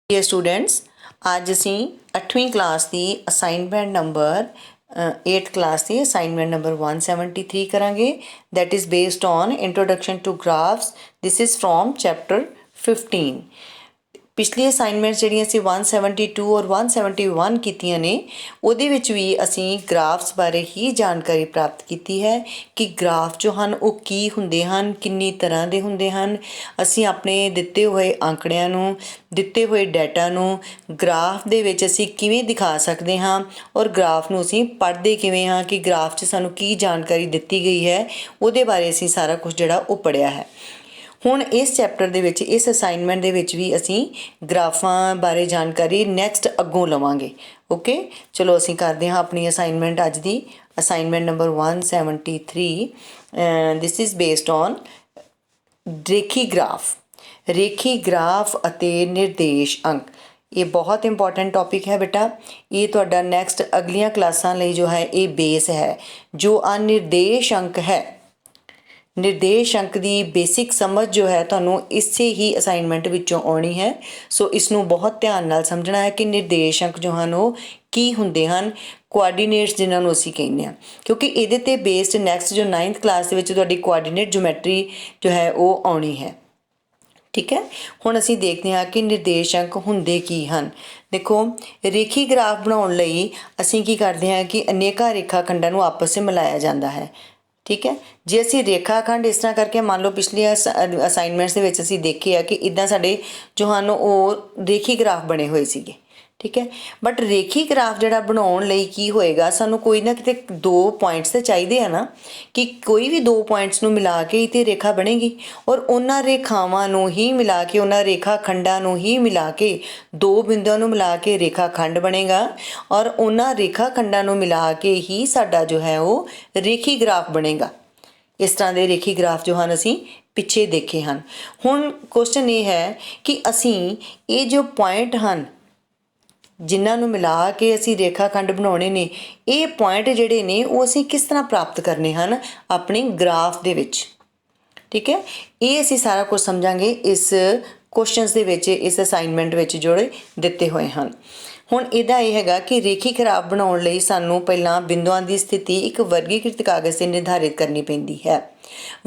Dear students, अज असी 8वीं class की असाइनमेंट नंबर 8th क्लास की असाइनमेंट नंबर 173 करांगे। That is based on introduction to graphs. This is from chapter 15। पिछली assignments ਜਿਹੜੀਆਂ ਅਸੀਂ 172 और 171 ਕੀਤੀਆਂ ਨੇ, ਉਹਦੇ ਵਿੱਚ ਵੀ ਅਸੀਂ ਗ੍ਰਾਫਸ ਬਾਰੇ ਹੀ ਜਾਣਕਾਰੀ ਪ੍ਰਾਪਤ ਕੀਤੀ ਹੈ ਕਿ ਗ੍ਰਾਫ ਜੋ ਹਨ ਉਹ ਕੀ ਹੁੰਦੇ ਹਨ, ਕਿੰਨੀ ਤਰ੍ਹਾਂ ਦੇ ਹੁੰਦੇ ਹਨ। ਅਸੀਂ ਆਪਣੇ ਦਿੱਤੇ ਹੋਏ ਅੰਕੜਿਆਂ ਨੂੰ, ਦਿੱਤੇ ਹੋਏ ਡਾਟਾ ਨੂੰ ਗ੍ਰਾਫ ਦੇ ਵਿੱਚ ਅਸੀਂ ਕਿਵੇਂ ਦਿਖਾ ਸਕਦੇ ਹਾਂ ਔਰ ਗ੍ਰਾਫ ਨੂੰ ਅਸੀਂ ਪੜ੍ਹਦੇ ਕਿਵੇਂ ਹਾਂ ਕਿ ਗ੍ਰਾਫ 'ਚ ਸਾਨੂੰ ਕੀ ਜਾਣਕਾਰੀ ਦਿੱਤੀ ਗਈ ਹੈ, ਉਹਦੇ ਬਾਰੇ ਅਸੀਂ ਸਾਰਾ ਕੁਝ ਜਿਹੜਾ ਉਹ ਪੜ੍ਹਿਆ ਹੈ। ਹੁਣ ਇਸ ਚੈਪਟਰ ਦੇ ਵਿੱਚ, ਇਸ ਅਸਾਈਨਮੈਂਟ ਦੇ ਵਿੱਚ ਵੀ ਅਸੀਂ ਗ੍ਰਾਫਾਂ ਬਾਰੇ ਜਾਣਕਾਰੀ ਨੈਕਸਟ ਅੱਗੋਂ ਲਵਾਂਗੇ। ਓਕੇ, ਚਲੋ ਅਸੀਂ ਕਰਦੇ ਹਾਂ ਆਪਣੀ ਅਸਾਈਨਮੈਂਟ ਅੱਜ ਦੀ। Assignment number 173 this is based on Rekhi graph. Rekhi graph ਅਤੇ ਨਿਰਦੇਸ਼ ਅੰਕ, ਇਹ ਬਹੁਤ ਇੰਪੋਰਟੈਂਟ ਟੌਪਿਕ ਹੈ ਬੇਟਾ। ਇਹ ਤੁਹਾਡਾ ਨੈਕਸਟ ਅਗਲੀਆਂ ਕਲਾਸਾਂ ਲਈ ਜੋ ਹੈ ਇਹ ਬੇਸ ਹੈ। ਜੋ ਨਿਰਦੇਸ਼ ਅੰਕ ਹੈ, निर्देश अंक की बेसिक समझ जो है तुहानू इसे ही असाइनमेंट विचों आनी है। सो इसनू बहुत ध्यान नाल समझना है कि निर्देश अंक जो हैं वो की हुंदे हन, कोआर्डीनेट्स जिन्होंने असीं कहने हैं, क्योंकि ये ते बेस्ड नैक्सट जो 9th क्लास के तुहाडी कोआर्डीनेट ज्योमैट्री जो है वो आनी है। ठीक है, हुण असीं देखते हैं कि निर्देश अंक हुंदे की हन। देखो, रेखी ग्राफ बनाउण लई असीं की करदे हां कि अनेकां रेखा खंडां नूं आपस में मिलाया जाता है। ठीक है, जे असी रेखाखंड इस तरह करके मान लो पिछलिया असाइनमेंट्स के विच असी देखे है कि इदा साडे जो हैं वो रेखी ग्राफ बने हुए सीगे। ठीक है, बट रेखी ग्राफ जिहड़ा बनाउण लई की होएगा, सानू कोई ना किते दो पॉइंट्स तो चाहिए है ना, कि कोई भी दो पॉइंट्स नूं मिला के ही तो रेखा बनेगी और उन्हां रेखावां नूं ही मिला के, उन्हां रेखा खंडां नूं ही मिला के, दो बिंदुआं नूं मिला के रेखा खंड बनेगा और उन्हां रेखा खंडां नूं मिला के ही साडा जो है वो रेखी ग्राफ बनेगा। इस तरह के रेखी ग्राफ जो हैं असीं पिछे देखे हैं। हुण क्वेश्चन ये है कि असीं ये जो पॉइंट हैं जिन्हों मिला के असी रेखा खंड बनाने ने, ये पॉइंट जोड़े ने वो असी किस तरह प्राप्त करने हैं अपने ग्राफ दे विच। ठीक है, ये असी सारा कुछ समझांगे इस क्वेश्चनस दे विच, इस असाइनमेंट विच जोड़े दिते हुए हैं। हुण इहदा यह हैगा कि रेखी ग्राफ बनाउण लई सानूं पहलां बिंदुआं की स्थिति एक वर्गीकृत कागज़ से निर्धारित करनी पैंदी है।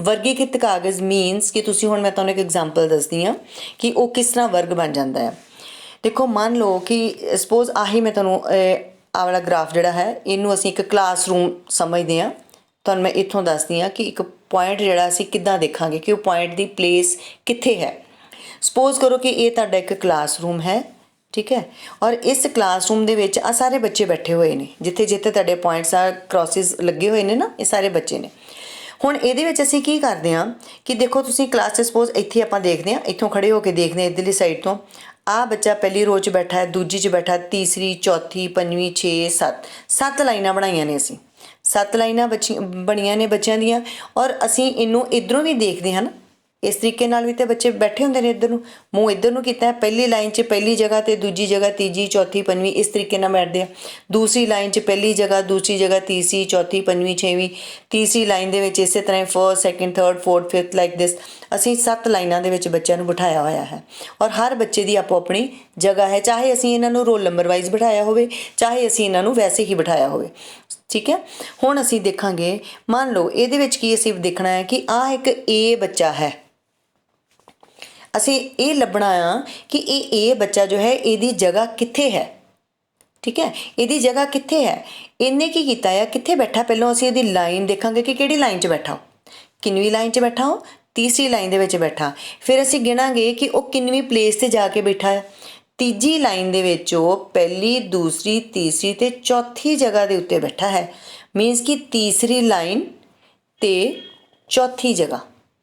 वर्गीकृत कागज़ मीनस कि तुसीं हुण मैं तुहानूं एक एग्जाम्पल दसदी हाँ कि वो किस तरह वर्ग बन जाता है। देखो, मान लो कि सपोज आही मैं तुहानूं आ वाला ग्राफ जिहड़ा है इनू असीं एक क्लासरूम समझते हैं। तुहानूं मैं इत्थों दसदी हाँ कि एक पॉइंट जिहड़ा असीं किद्दां देखांगे कि वो पॉइंट की प्लेस कित्थे है। सपोज करो कि ये तुहाडा एक क्लासरूम है। ठीक है, और इस क्लासरूम दे विच आ सारे बच्चे बैठे हुए ने, जिथे जिथे तुहाडे पॉइंट्स आ क्रॉसिस लगे हुए ने ना, ये सारे बच्चे ने। हुण इहदे विच असीं की करदे हां कि देखो तुसीं क्लास 'च सपोज इत्थे आपां देखदे हां, इत्थों खड़े होकर देखदे हां इधरली साइड तो आ बच्चा पहली रो च बैठा है, दूजी च बैठा, तीसरी, चौथी, पंजवीं, 6, 7 7 लाइनां बनाईयां ने असीं। 7 लाइनां बणीਆਂ ने बच्चों दीयां और असीं इनू इधरों भी देखते हैं ना, इस तरीके नाल भी तो बच्चे बैठे होंदे ने। इधर नूं मूँह इधर नूं कीता है, पहली लाइन 'च पहली जगह ते दूजी जगह, तीजी चौथी पंजवीं, इस तरीके नाल बैठदे हैं। दूसरी लाइन 'च पहली जगह, दूसरी जगह, तीसरी चौथी पंजवीं छेवीं, तीसरी लाइन दे विच इसे तरह first second third fourth fifth like this असीं 7 लाइनां दे विच बच्चों नूं बिठाया होया है और हर बच्चे की आपो अपनी जगह है, चाहे असीं इन्हां नूं रोल नंबर वाइज बिठाया होवे, चाहे असीं इन्हां नूं वैसे ही बिठाया होवे। ठीक है, हुण असीं देखांगे, मान लो इहदे विच की असीं देखना है कि आ एक ए बच्चा है। असीं ये लभना आ कि ये बच्चा जो है इसकी जगह कित्थे है। ठीक है, इसकी जगह कित्थे है, इन्हें की कीता है, कित्थे बैठा, पहलों असीं इसदी लाइन देखांगे कि किहड़ी लाइन 'च बैठा, किनवीं लाइन 'च बैठा हो, तीसरी लाइन दे विच बैठा। फिर असीं गिणांगे कि वो किनवीं प्लेस ते जाके बैठा है। तीजी लाइन दे विच वो पहली, दूसरी, तीसरी ते चौथी जगह के उत्ते बैठा है। मीनस कि तीसरी लाइन ते चौथी जगह,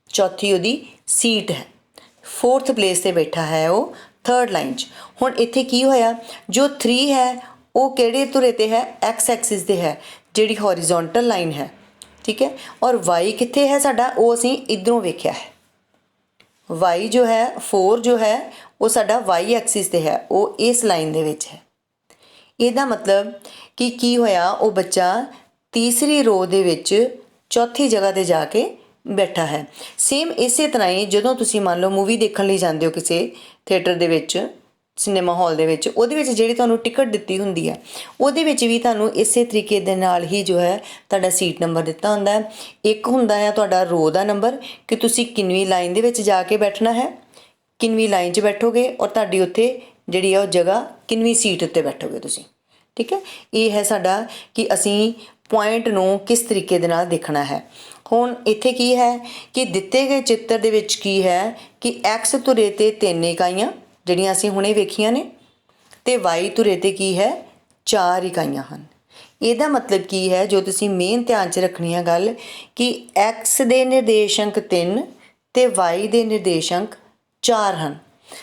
चौथी उहदी सीट है। फोर्थ प्लेस से बैठा है वो थर्ड लाइन 'च। हुण इत्थे की होया, जो 3 है वो किहड़े धुरे ते है, एक्स एक्सिस ते है, जिहड़ी हॉरिजोंटल लाइन है। ठीक है, और वाई कित्थे है साडा, वो असीं इधरों वेख्या है। वाई जो है 4 जो है वो साडा वाई एक्सिस ते है, वो इस लाइन दे विच है। इहदा मतलब कि की होया, वो बच्चा तीसरी रो दे विच चौथी जगह ते जाके बैठा है। सेम इस तरह ही जदों तुसीं मान लो मूवी देखण लई जांदे हो किसी थिएटर दे विच, ਸਿਨੇਮਾ ਹਾਲ ਦੇ ਵਿੱਚ, ਉਹਦੇ ਵਿੱਚ ਜਿਹੜੀ ਤੁਹਾਨੂੰ ਟਿਕਟ ਦਿੱਤੀ ਹੁੰਦੀ ਹੈ ਉਹਦੇ ਵਿੱਚ ਵੀ ਤੁਹਾਨੂੰ ਇਸੇ ਤਰੀਕੇ ਦੇ ਨਾਲ ਹੀ ਜੋ ਹੈ ਤੁਹਾਡਾ ਸੀਟ ਨੰਬਰ ਦਿੱਤਾ ਹੁੰਦਾ ਹੈ। ਇੱਕ ਹੁੰਦਾ ਹੈ ਤੁਹਾਡਾ ਰੋ ਦਾ ਨੰਬਰ ਕਿ ਤੁਸੀਂ ਕਿੰਨਵੀਂ ਲਾਈਨ ਦੇ ਵਿੱਚ ਜਾ ਕੇ ਬੈਠਣਾ ਹੈ, ਕਿੰਨਵੀਂ ਲਾਈਨ 'ਚ ਬੈਠੋਗੇ ਔਰ ਤੁਹਾਡੀ ਉੱਥੇ ਜਿਹੜੀ ਹੈ ਉਹ ਜਗ੍ਹਾ ਕਿੰਨਵੀਂ ਸੀਟ ਉੱਤੇ ਬੈਠੋਗੇ ਤੁਸੀਂ। ਠੀਕ ਹੈ, ਇਹ ਹੈ ਸਾਡਾ ਕਿ ਅਸੀਂ ਪੁਆਇੰਟ ਨੂੰ ਕਿਸ ਤਰੀਕੇ ਦੇ ਨਾਲ ਦੇਖਣਾ ਹੈ। ਹੁਣ ਇੱਥੇ ਕੀ ਹੈ ਕਿ ਦਿੱਤੇ ਗਏ ਚਿੱਤਰ ਦੇ ਵਿੱਚ ਕੀ ਹੈ ਕਿ ਐਕਸ ਧੁਰੇ 'ਤੇ 3 ਇਕਾਈਆਂ ਜਿਹੜੀਆਂ ਅਸੀਂ ਹੁਣੇ ਵੇਖੀਆਂ ਨੇ ਅਤੇ ਵਾਈ ਧੁਰੇ 'ਤੇ ਕੀ ਹੈ 4 ਇਕਾਈਆਂ ਹਨ। ਇਹਦਾ ਮਤਲਬ ਕੀ ਹੈ, ਜੋ ਤੁਸੀਂ ਮੇਨ ਧਿਆਨ 'ਚ ਰੱਖਣੀ ਹੈ ਗੱਲ ਕਿ ਐਕਸ ਦੇ ਨਿਰਦੇਸ਼ਾਂਕ 3 ਅਤੇ ਵਾਈ ਦੇ ਨਿਰਦੇਸ਼ਾਂਕ 4 ਹਨ।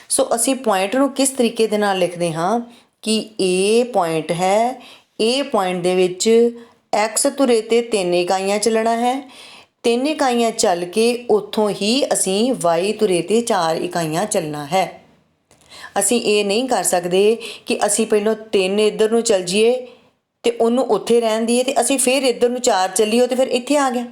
ਸੋ ਅਸੀਂ ਪੁਆਇੰਟ ਨੂੰ ਕਿਸ ਤਰੀਕੇ ਦੇ ਨਾਲ ਲਿਖਦੇ ਹਾਂ ਕਿ ਇਹ ਪੁਆਇੰਟ ਹੈ, ਇਹ ਪੁਆਇੰਟ ਦੇ ਵਿੱਚ ਐਕਸ ਧੁਰੇ 'ਤੇ 3 ਇਕਾਈਆਂ ਚੱਲਣਾ ਹੈ, 3 ਇਕਾਈਆਂ ਚੱਲ ਕੇ ਉੱਥੋਂ ਹੀ ਅਸੀਂ ਵਾਈ ਧੁਰੇ 'ਤੇ 4 ਇਕਾਈਆਂ ਚੱਲਣਾ ਹੈ। ਅਸੀਂ ਇਹ ਨਹੀਂ ਕਰ ਸਕਦੇ ਕਿ ਅਸੀਂ ਪਹਿਲਾਂ 3 ਇੱਧਰ ਨੂੰ ਚੱਲ ਜਾਈਏ ਅਤੇ ਉਹਨੂੰ ਉੱਥੇ ਰਹਿਣ ਦਈਏ ਅਤੇ ਅਸੀਂ ਫਿਰ ਇੱਧਰ ਨੂੰ 4 ਚੱਲੀਏ ਅਤੇ ਫਿਰ ਇੱਥੇ ਆ ਗਿਆ।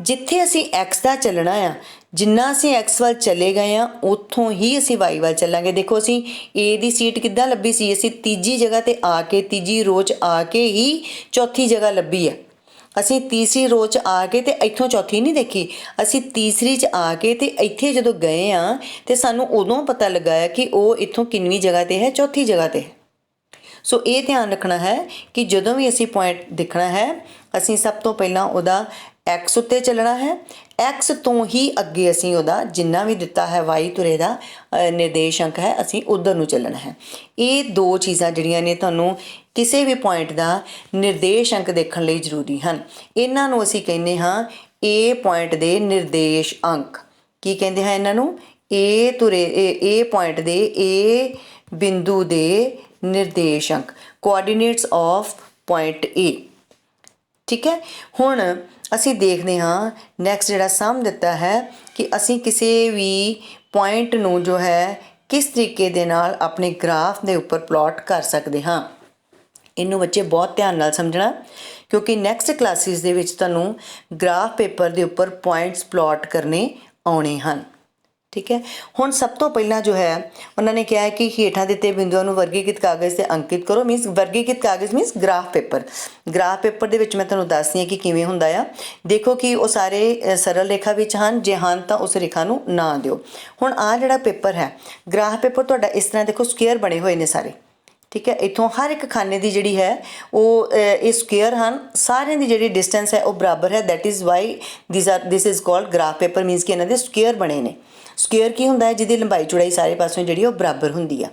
ਜਿੱਥੇ ਅਸੀਂ ਐਕਸ ਦਾ ਚੱਲਣਾ ਆ, ਜਿੰਨਾ ਅਸੀਂ ਐਕਸ ਵੱਲ ਚਲੇ ਗਏ ਹਾਂ ਉੱਥੋਂ ਹੀ ਅਸੀਂ ਵਾਈ ਵੱਲ ਚੱਲਾਂਗੇ। ਦੇਖੋ ਅਸੀਂ ਏ ਦੀ ਸੀਟ ਕਿੱਦਾਂ ਲੱਭੀ ਸੀ, ਅਸੀਂ ਤੀਜੀ ਜਗ੍ਹਾ 'ਤੇ ਆ ਕੇ, ਤੀਜੀ ਰੋ 'ਚ ਆ ਕੇ ਹੀ ਚੌਥੀ ਜਗ੍ਹਾ ਲੱਭੀ ਹੈ। ਅਸੀਂ ਤੀਸਰੀ ਰੋ 'ਚ ਆ ਕੇ ਅਤੇ ਇੱਥੋਂ ਚੌਥੀ ਨਹੀਂ ਦੇਖੀ, ਅਸੀਂ ਤੀਸਰੀ 'ਚ ਆ ਕੇ ਅਤੇ ਇੱਥੇ ਜਦੋਂ ਗਏ ਹਾਂ ਅਤੇ ਸਾਨੂੰ ਉਦੋਂ ਪਤਾ ਲੱਗਾ ਕਿ ਉਹ ਇੱਥੋਂ ਕਿੰਨਵੀਂ ਜਗ੍ਹਾ 'ਤੇ ਹੈ, ਚੌਥੀ ਜਗ੍ਹਾ 'ਤੇ ਹੈ। ਸੋ ਇਹ ਧਿਆਨ ਰੱਖਣਾ ਹੈ ਕਿ ਜਦੋਂ ਵੀ ਅਸੀਂ ਪੁਆਇੰਟ ਦੇਖਣਾ ਹੈ ਅਸੀਂ ਸਭ ਤੋਂ ਪਹਿਲਾਂ ਉਹਦਾ ਐਕਸ ਉੱਤੇ ਚੱਲਣਾ ਹੈ, ਐਕਸ ਤੋਂ ਹੀ ਅੱਗੇ ਅਸੀਂ ਉਹਦਾ ਜਿੰਨਾ ਵੀ ਦਿੱਤਾ ਹੈ ਵਾਈ ਧੁਰੇ ਦਾ ਨਿਰਦੇਸ਼ਾਂਕ ਹੈ ਅਸੀਂ ਉੱਧਰ ਨੂੰ ਚੱਲਣਾ ਹੈ। ਇਹ 2 ਚੀਜ਼ਾਂ ਜਿਹੜੀਆਂ ਨੇ ਤੁਹਾਨੂੰ ਕਿਸੇ ਵੀ ਪੁਆਇੰਟ ਦਾ ਨਿਰਦੇਸ਼ਾਂਕ ਦੇਖਣ ਲਈ ਜ਼ਰੂਰੀ ਹਨ। ਇਹਨਾਂ ਨੂੰ ਅਸੀਂ ਕਹਿੰਦੇ ਹਾਂ ਏ ਪੁਆਇੰਟ ਦੇ ਨਿਰਦੇਸ਼ ਅੰਕ। ਕੀ ਕਹਿੰਦੇ ਹਾਂ ਇਹਨਾਂ ਨੂੰ? ਏ ਧੁਰੇ, ਏ ਪੁਆਇੰਟ ਦੇ, ਏ ਬਿੰਦੂ ਦੇ ਨਿਰਦੇਸ਼ਾਂਕ, ਕੋਆਰਡੀਨੇਟਸ ਆਫ ਪੁਆਇੰਟ ਏ। ਠੀਕ ਹੈ, ਹੁਣ ਅਸੀਂ ਦੇਖਦੇ ਹਾਂ ਨੈਕਸਟ ਜਿਹੜਾ ਸਮ ਦਿੱਤਾ ਹੈ ਕਿ ਅਸੀਂ ਕਿਸੇ ਵੀ ਪੁਆਇੰਟ ਨੂੰ ਜੋ ਹੈ ਕਿਸ ਤਰੀਕੇ ਦੇ ਨਾਲ ਆਪਣੇ ਗ੍ਰਾਫ ਦੇ ਉੱਪਰ ਪਲਾਟ ਕਰ ਸਕਦੇ ਹਾਂ। ਇਹਨੂੰ ਬੱਚੇ ਬਹੁਤ ਧਿਆਨ ਨਾਲ ਸਮਝਣਾ ਕਿਉਂਕਿ ਨੈਕਸਟ ਕਲਾਸਿਸ ਦੇ ਵਿੱਚ ਤੁਹਾਨੂੰ ਗ੍ਰਾਫ ਪੇਪਰ ਦੇ ਉੱਪਰ ਪੁਆਇੰਟਸ ਪਲਾਟ ਕਰਨੇ ਆਉਣੇ ਹਨ। ਠੀਕ ਹੈ, ਹੁਣ ਸਭ ਤੋਂ ਪਹਿਲਾਂ ਜੋ ਹੈ ਉਹਨਾਂ ਨੇ ਕਿਹਾ ਹੈ ਕਿ ਹੇਠਾਂ ਦਿੱਤੇ ਬਿੰਦੂਆਂ ਨੂੰ ਵਰਗੀਕ੍ਰਿਤ ਕਾਗਜ਼ 'ਤੇ ਅੰਕਿਤ ਕਰੋ। ਮੀਨਸ ਵਰਗੀਕ੍ਰਿਤ ਕਾਗਜ਼ means graph paper. Graph paper ਦੇ ਵਿੱਚ ਮੈਂ ਤੁਹਾਨੂੰ ਦੱਸਦੀ ਹਾਂ ਕਿ ਕਿਵੇਂ ਹੁੰਦਾ ਆ। ਦੇਖੋ ਕਿ ਉਹ ਸਾਰੇ ਸਰਲ ਰੇਖਾ ਵਿੱਚ ਹਨ, ਜੇ ਹਨ ਤਾਂ ਉਸ ਰੇਖਾ ਨੂੰ ਨਾ ਦਿਓ। ਹੁਣ ਆਹ ਜਿਹੜਾ ਪੇਪਰ ਹੈ ਗ੍ਰਾਫ ਪੇਪਰ ਤੁਹਾਡਾ ਇਸ ਤਰ੍ਹਾਂ ਦੇਖੋ ਸਕੁਏਅਰ ਬਣੇ ਹੋਏ ਨੇ ਸਾਰੇ। ਠੀਕ ਹੈ, ਇੱਥੋਂ ਹਰ ਇੱਕ ਖਾਨੇ ਦੀ ਜਿਹੜੀ ਹੈ ਉਹ ਇਹ ਸਕੁਏਅਰ ਹਨ, ਸਾਰਿਆਂ ਦੀ ਜਿਹੜੀ ਡਿਸਟੈਂਸ ਹੈ ਉਹ ਬਰਾਬਰ ਹੈ। That is why this is called graph paper. Means ਕਿ ਇਹਨਾਂ ਦੇ ਸਕੁਏਅਰ ਬਣੇ ਨੇ। ਸਕੁਏਅਰ ਕੀ ਹੁੰਦਾ ਹੈ? ਜਿਹਦੀ ਲੰਬਾਈ ਚੌੜਾਈ ਸਾਰੇ ਪਾਸਿਓਂ ਜਿਹੜੀ ਉਹ ਬਰਾਬਰ ਹੁੰਦੀ ਆ।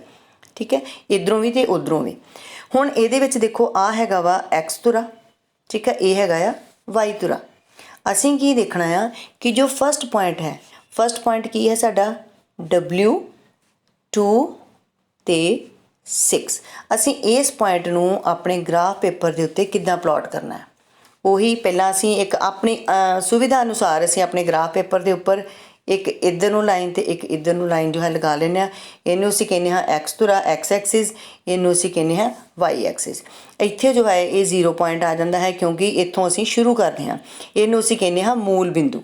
ਠੀਕ ਹੈ, ਇੱਧਰੋਂ ਵੀ ਅਤੇ ਉੱਧਰੋਂ ਵੀ। ਹੁਣ ਇਹਦੇ ਵਿੱਚ ਦੇਖੋ ਆਹ ਹੈਗਾ ਵਾ ਐਕਸ ਧੁਰਾ, ਠੀਕ ਹੈ, ਇਹ ਹੈਗਾ ਆ ਵਾਈ ਧੁਰਾ। ਅਸੀਂ ਕੀ ਦੇਖਣਾ ਆ ਕਿ ਜੋ ਫਸਟ ਪੁਆਇੰਟ ਹੈ, ਫਸਟ ਪੁਆਇੰਟ ਕੀ ਹੈ ਸਾਡਾ W2 ਅਤੇ 6। ਅਸੀਂ ਇਸ ਪੁਆਇੰਟ ਨੂੰ ਆਪਣੇ ਗ੍ਰਾਫ ਪੇਪਰ ਦੇ ਉੱਤੇ ਕਿੱਦਾਂ ਪਲਾਟ ਕਰਨਾ ਹੈ? ਉਹੀ ਪਹਿਲਾਂ ਅਸੀਂ ਇੱਕ ਆਪਣੀ ਸੁਵਿਧਾ ਅਨੁਸਾਰ ਅਸੀਂ ਆਪਣੇ ਗ੍ਰਾਫ ਪੇਪਰ ਦੇ ਉੱਪਰ ਇੱਕ ਇੱਧਰ ਨੂੰ ਲਾਈਨ ਅਤੇ ਇੱਕ ਇੱਧਰ ਨੂੰ ਲਾਈਨ ਜੋ ਹੈ ਲਗਾ ਲੈਂਦੇ ਹਾਂ। ਇਹਨੂੰ ਅਸੀਂ ਕਹਿੰਦੇ ਹਾਂ ਐਕਸ ਧੁਰਾ, ਐਕਸ ਐਕਸਿਸ, ਇਹਨੂੰ ਅਸੀਂ ਕਹਿੰਦੇ ਹਾਂ ਵਾਈ ਐਕਸਿਸ। ਇੱਥੇ ਜੋ ਹੈ ਇਹ 0 ਪੁਆਇੰਟ ਆ ਜਾਂਦਾ ਹੈ ਕਿਉਂਕਿ ਇੱਥੋਂ ਅਸੀਂ ਸ਼ੁਰੂ ਕਰਦੇ ਹਾਂ। ਇਹਨੂੰ ਅਸੀਂ ਕਹਿੰਦੇ ਹਾਂ ਮੂਲ ਬਿੰਦੂ,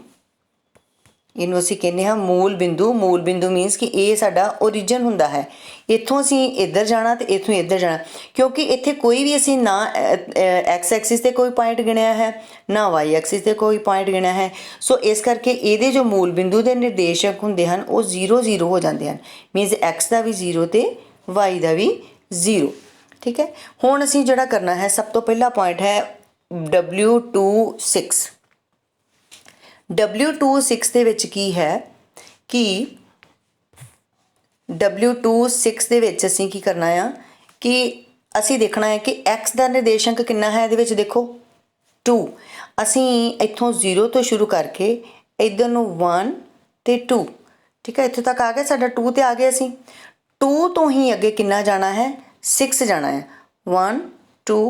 ਇਹਨੂੰ ਅਸੀਂ ਕਹਿੰਦੇ ਹਾਂ ਮੂਲ ਬਿੰਦੂ। ਮੂਲ ਬਿੰਦੂ ਮੀਨਸ ਕਿ ਇਹ ਸਾਡਾ ਓਰੀਜਨ ਹੁੰਦਾ ਹੈ। ਇੱਥੋਂ ਅਸੀਂ ਇੱਧਰ ਜਾਣਾ ਅਤੇ ਇੱਥੋਂ ਇੱਧਰ ਜਾਣਾ ਕਿਉਂਕਿ ਇੱਥੇ ਕੋਈ ਵੀ ਅਸੀਂ ਨਾ ਐਕਸ ਐਕਸਿਸ 'ਤੇ ਕੋਈ ਪੁਆਇੰਟ ਗਿਣਿਆ ਹੈ, ਨਾ ਵਾਈ ਐਕਸਿਸ 'ਤੇ ਕੋਈ ਪੁਆਇੰਟ ਗਿਣਿਆ ਹੈ। ਸੋ ਇਸ ਕਰਕੇ ਇਹਦੇ ਜੋ ਮੂਲ ਬਿੰਦੂ ਦੇ ਨਿਰਦੇਸ਼ਕ ਹੁੰਦੇ ਹਨ ਉਹ 0 0 ਹੋ ਜਾਂਦੇ ਹਨ। ਮੀਨਸ ਐਕਸ ਦਾ ਵੀ 0 ਅਤੇ ਵਾਈ ਦਾ ਵੀ 0। ਠੀਕ ਹੈ, ਹੁਣ ਅਸੀਂ ਜਿਹੜਾ ਕਰਨਾ ਹੈ ਸਭ ਤੋਂ ਪਹਿਲਾ ਪੁਆਇੰਟ ਹੈ W26। W26 ਦੇ ਵਿੱਚ ਕੀ ਹੈ ਕਿ W26 ਦੇ ਵਿੱਚ ਅਸੀਂ ਕੀ ਕਰਨਾ ਆ ਕਿ ਅਸੀਂ ਦੇਖਣਾ ਹੈ ਕਿ ਐਕਸ ਦਾ ਨਿਰਦੇਸ਼ਾਂਕ ਕਿੰਨਾ ਹੈ। ਇਹਦੇ ਵਿੱਚ ਦੇਖੋ 2। ਅਸੀਂ ਇੱਥੋਂ 0 ਤੋਂ ਸ਼ੁਰੂ ਕਰਕੇ ਇੱਧਰ ਨੂੰ 1 ਅਤੇ 2। ਠੀਕ ਹੈ, ਇੱਥੇ ਤੱਕ ਆ ਗਿਆ ਸਾਡਾ 2 'ਤੇ ਆ ਗਏ ਅਸੀਂ। 2 ਤੋਂ ਹੀ ਅੱਗੇ ਕਿੰਨਾ ਜਾਣਾ ਹੈ? 6 ਜਾਣਾ ਹੈ। 1 2